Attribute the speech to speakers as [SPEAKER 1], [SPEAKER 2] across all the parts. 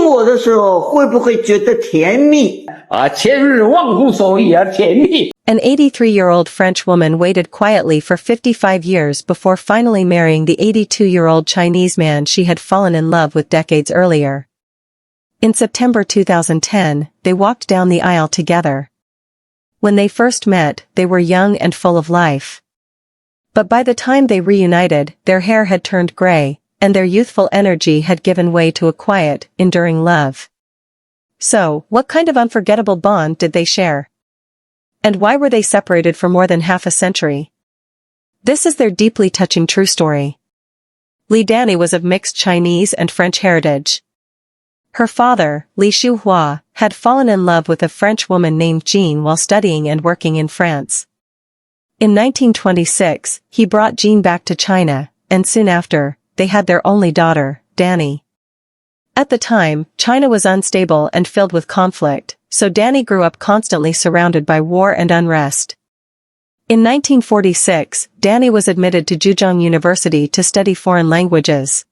[SPEAKER 1] 做的时候会不会觉得甜蜜？
[SPEAKER 2] 前日忘乎所以甜蜜。
[SPEAKER 3] An 83-year-old French woman waited quietly for 55 years before finally marrying the 82-year-old Chinese man she had fallen in love with decades earlier. In September 2010, they walked down the aisle together. When they first met, they were young and full of life. But by the time they reunited, their hair had turned gray, and their youthful energy had given way to a quiet, enduring love. So, what kind of unforgettable bond did they share? And why were they separated for more than half a century? This is their deeply touching true story. Li Danny was of mixed Chinese and French heritage. Her father, Li Shuhua, had fallen in love with a French woman named Jean while studying and working in France. In 1926, he brought Jean back to China, and soon after, they had their only daughter, Danny. At the time, China was unstable and filled with conflict, so Danny grew up constantly surrounded by war and unrest. In 1946, Danny was admitted to Zhejiang University to study foreign languages.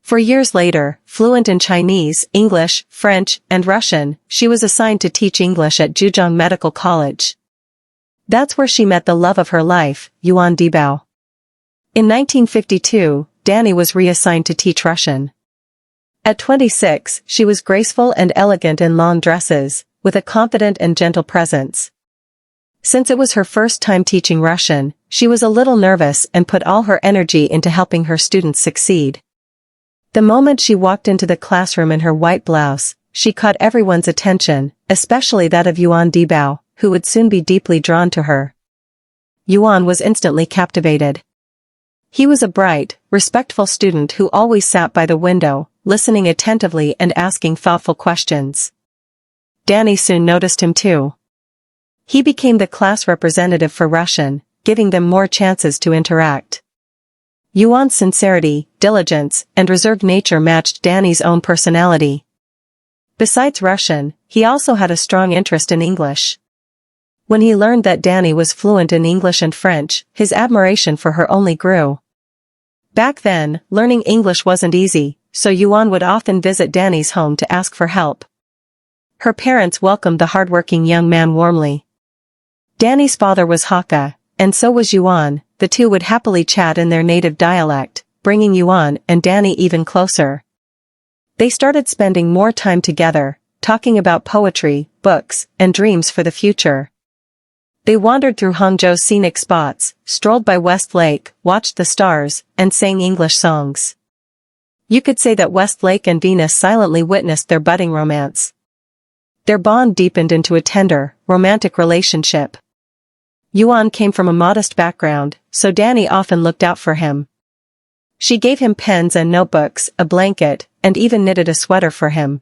[SPEAKER 3] 4 years later, fluent in Chinese, English, French, and Russian, she was assigned to teach English at Zhejiang Medical College. That's where she met the love of her life, Yuan Dibao. In 1952, Danny was reassigned to teach Russian. At 26, she was graceful and elegant in long dresses, with a confident and gentle presence. Since it was her first time teaching Russian, she was a little nervous and put all her energy into helping her students succeed. The moment she walked into the classroom in her white blouse, she caught everyone's attention, especially that of Yuan Dibao, who would soon be deeply drawn to her. Yuan was instantly captivated. He was a bright, respectful student who always sat by the window, listening attentively and asking thoughtful questions. Danny soon noticed him too. He became the class representative for Russian, giving them more chances to interact. Yuan's sincerity, diligence, and reserved nature matched Danny's own personality. Besides Russian, he also had a strong interest in English. When he learned that Danny was fluent in English and French, his admiration for her only grew. Back then, learning English wasn't easy, so Yuan would often visit Danny's home to ask for help. Her parents welcomed the hardworking young man warmly. Danny's father was Hakka, and so was Yuan. The two would happily chat in their native dialect, bringing Yuan and Danny even closer. They started spending more time together, talking about poetry, books, and dreams for the future. They wandered through Hangzhou's scenic spots, strolled by West Lake, watched the stars, and sang English songs. You could say that West Lake and Venus silently witnessed their budding romance. Their bond deepened into a tender, romantic relationship. Yuan came from a modest background, so Danny often looked out for him. She gave him pens and notebooks, a blanket, and even knitted a sweater for him.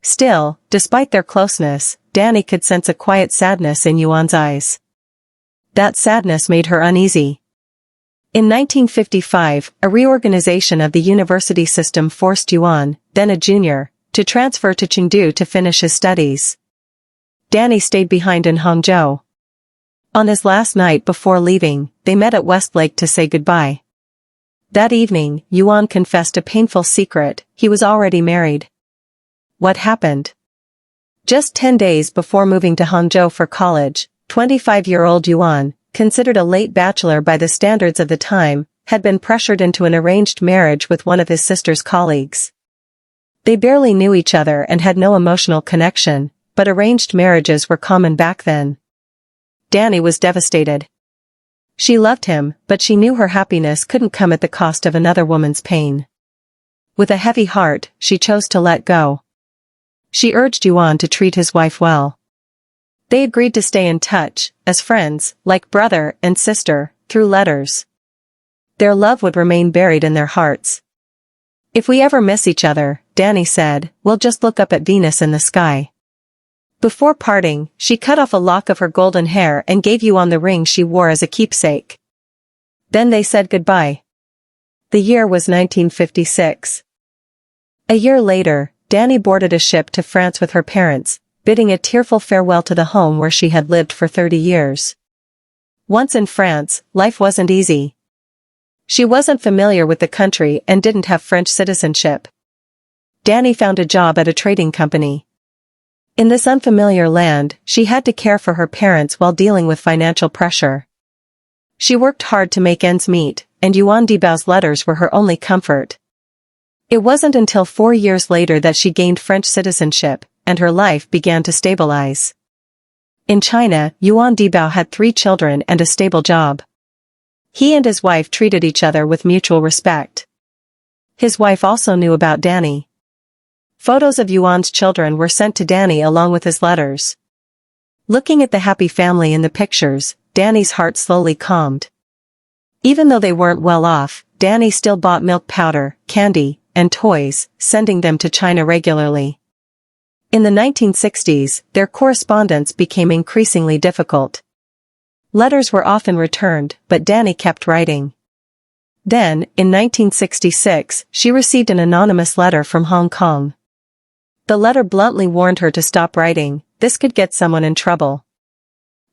[SPEAKER 3] Still, despite their closeness, Danny could sense a quiet sadness in Yuan's eyes. That sadness made her uneasy. In 1955, a reorganization of the university system forced Yuan, then a junior, to transfer to Chengdu to finish his studies. Danny stayed behind in Hangzhou. On his last night before leaving, they met at Westlake to say goodbye. That evening, Yuan confessed a painful secret: he was already married. What happened? Just 10 days before moving to Hangzhou for college, 25-year-old Yuan, considered a late bachelor by the standards of the time, had been pressured into an arranged marriage with one of his sister's colleagues. They barely knew each other and had no emotional connection, but arranged marriages were common back then. Danny was devastated. She loved him, but she knew her happiness couldn't come at the cost of another woman's pain. With a heavy heart, she chose to let go. She urged Yuan to treat his wife well. They agreed to stay in touch, as friends, like brother and sister, through letters. Their love would remain buried in their hearts. If we ever miss each other, Danny said, we'll just look up at Venus in the sky. Before parting, she cut off a lock of her golden hair and gave Yuan the ring she wore as a keepsake. Then they said goodbye. The year was 1956. A year later, Danny boarded a ship to France with her parents, bidding a tearful farewell to the home where she had lived for 30 years. Once in France, life wasn't easy. She wasn't familiar with the country and didn't have French citizenship. Danny found a job at a trading company. In this unfamiliar land, she had to care for her parents while dealing with financial pressure. She worked hard to make ends meet, and Yuan Dibao's letters were her only comfort. It wasn't until 4 years later that she gained French citizenship, and her life began to stabilize. In China, Yuan Dibao had 3 children and a stable job. He and his wife treated each other with mutual respect. His wife also knew about Danny. Photos of Yuan's children were sent to Danny along with his letters. Looking at the happy family in the pictures, Danny's heart slowly calmed. Even though they weren't well off, Danny still bought milk powder, candy, and toys, sending them to China regularly. In the 1960s, their correspondence became increasingly difficult. Letters were often returned, but Danny kept writing. Then, in 1966, she received an anonymous letter from Hong Kong. The letter bluntly warned her to stop writing, this could get someone in trouble.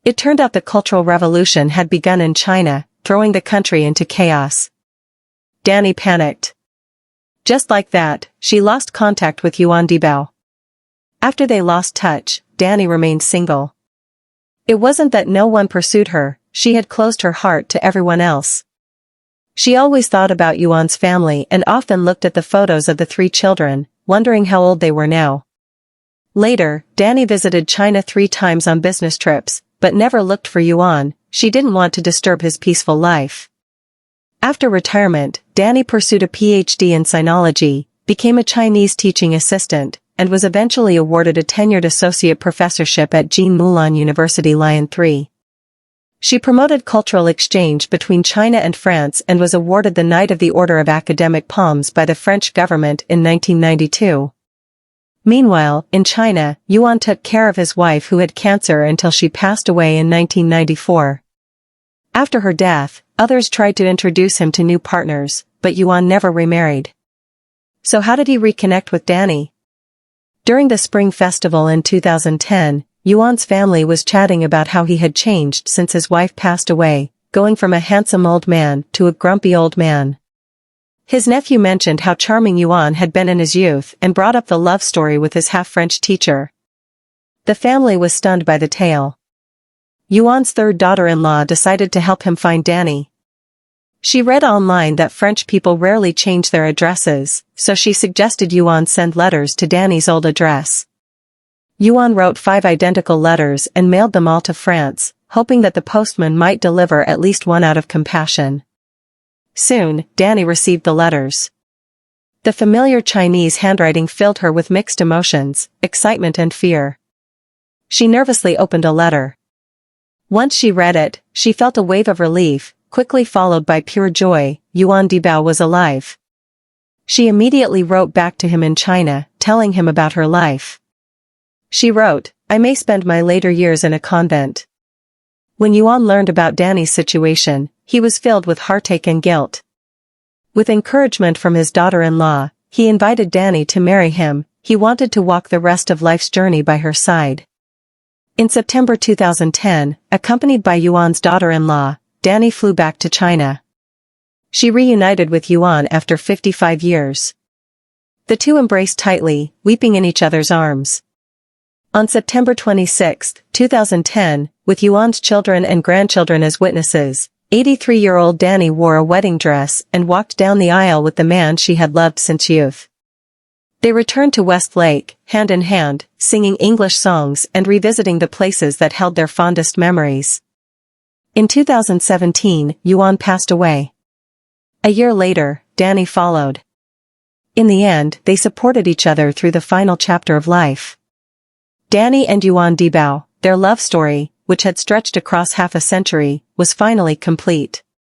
[SPEAKER 3] It turned out the Cultural Revolution had begun in China, throwing the country into chaos. Danny panicked. Just like that, she lost contact with Yuan Dibao. After they lost touch, Danny remained single. It wasn't that no one pursued her, she had closed her heart to everyone else. She always thought about Yuan's family and often looked at the photos of the 3 children, wondering how old they were now. Later, Danny visited China 3 times on business trips, but never looked for Yuan. She didn't want to disturb his peaceful life. After retirement, Danny pursued a PhD in sinology, became a Chinese teaching assistant, and was eventually awarded a tenured associate professorship at Jean Moulin University Lyon 3. She promoted cultural exchange between China and France and was awarded the Knight of the Order of Academic Palms by the French government in 1992. Meanwhile, in China, Yuan took care of his wife who had cancer until she passed away in 1994. After her death, others tried to introduce him to new partners, but Yuan never remarried. So how did he reconnect with Danny? During the Spring Festival in 2010, Yuan's family was chatting about how he had changed since his wife passed away, going from a handsome old man to a grumpy old man. His nephew mentioned how charming Yuan had been in his youth and brought up the love story with his half-French teacher. The family was stunned by the tale. Yuan's 3rd daughter-in-law decided to help him find Danny. She read online that French people rarely change their addresses, so she suggested Yuan send letters to Danny's old address. Yuan wrote 5 identical letters and mailed them all to France, hoping that the postman might deliver at least one out of compassion. Soon, Danny received the letters. The familiar Chinese handwriting filled her with mixed emotions, excitement and fear. She nervously opened a letter. Once she read it, she felt a wave of relief, quickly followed by pure joy. Yuan Dibao was alive. She immediately wrote back to him in China, telling him about her life. She wrote, "I may spend my later years in a convent." When Yuan learned about Danny's situation, he was filled with heartache and guilt. With encouragement from his daughter-in-law, he invited Danny to marry him. He wanted to walk the rest of life's journey by her side. In September 2010, accompanied by Yuan's daughter-in-law, Danny flew back to China. She reunited with Yuan after 55 years. The two embraced tightly, weeping in each other's arms. On September 26, 2010, with Yuan's children and grandchildren as witnesses, 83-year-old Danny wore a wedding dress and walked down the aisle with the man she had loved since youth. They returned to West Lake, hand in hand, singing English songs and revisiting the places that held their fondest memories. In 2017, Yuan passed away. A year later, Danny followed. In the end, they supported each other through the final chapter of life. Danny and Yuan Dibao, their love story, which had stretched across half a century, was finally complete.